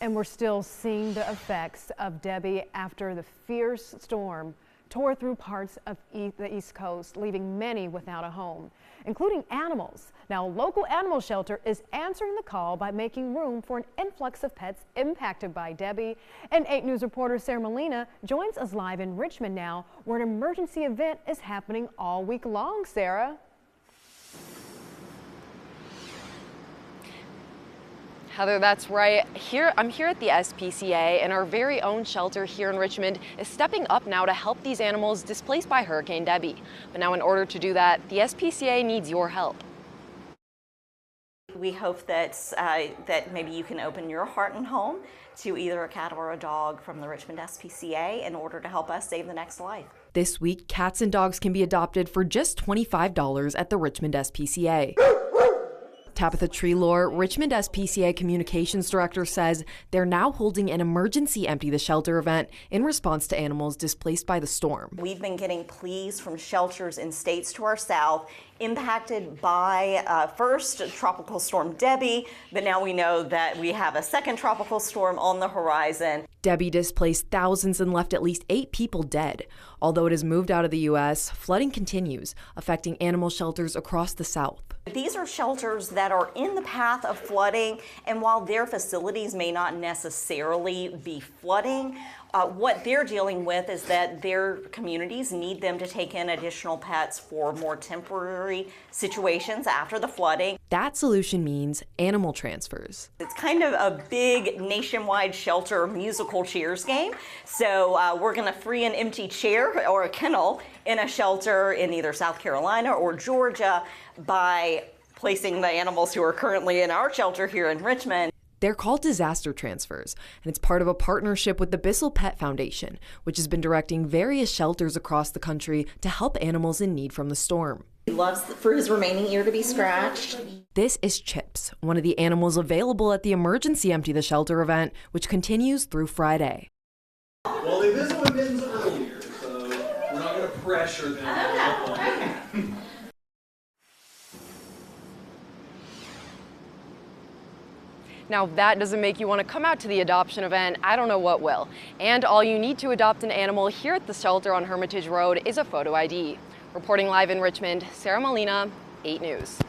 And we're still seeing the effects of Debby after the fierce storm tore through parts of the East Coast, leaving many without a home, including animals. Now, a local animal shelter is answering the call by making room for an influx of pets impacted by Debby. And 8 News reporter Sarah Molina joins us live in Richmond now, where an emergency event is happening all week long. Sarah? Heather, that's right. I'm here at the SPCA, and our very own shelter here in Richmond is stepping up now to help these animals displaced by Hurricane Debby. But now in order to do that, the SPCA needs your help. We hope that maybe you can open your heart and home to either a cat or a dog from the Richmond SPCA in order to help us save the next life. This week, cats and dogs can be adopted for just $25 at the Richmond SPCA. Tabitha Treelor, Richmond SPCA Communications Director, says they're now holding an emergency Empty the Shelter event in response to animals displaced by the storm. We've been getting pleas from shelters in states to our south impacted by first Tropical Storm Debby, but now we know that we have a second tropical storm on the horizon. Debby displaced thousands and left at least 8 people dead. Although it has moved out of the U.S., flooding continues, affecting animal shelters across the South. These are shelters that are in the path of flooding, and while their facilities may not necessarily be flooding, what they're dealing with is that their communities need them to take in additional pets for more temporary situations after the flooding. That solution means animal transfers. It's kind of a big nationwide shelter musical Cheers game. So we're going to free an empty chair or a kennel in a shelter in either South Carolina or Georgia by placing the animals who are currently in our shelter here in Richmond. They're called disaster transfers, and it's part of a partnership with the Bissell Pet Foundation, which has been directing various shelters across the country to help animals in need from the storm. He loves for his remaining ear to be scratched. This is Chips, one of the animals available at the emergency Empty the Shelter event, which continues through Friday. Well, they visited with Mittens earlier, so we're not going to pressure them. Now, if that doesn't make you want to come out to the adoption event, I don't know what will. And all you need to adopt an animal here at the shelter on Hermitage Road is a photo ID. Reporting live in Richmond, Sarah Molina, 8 News.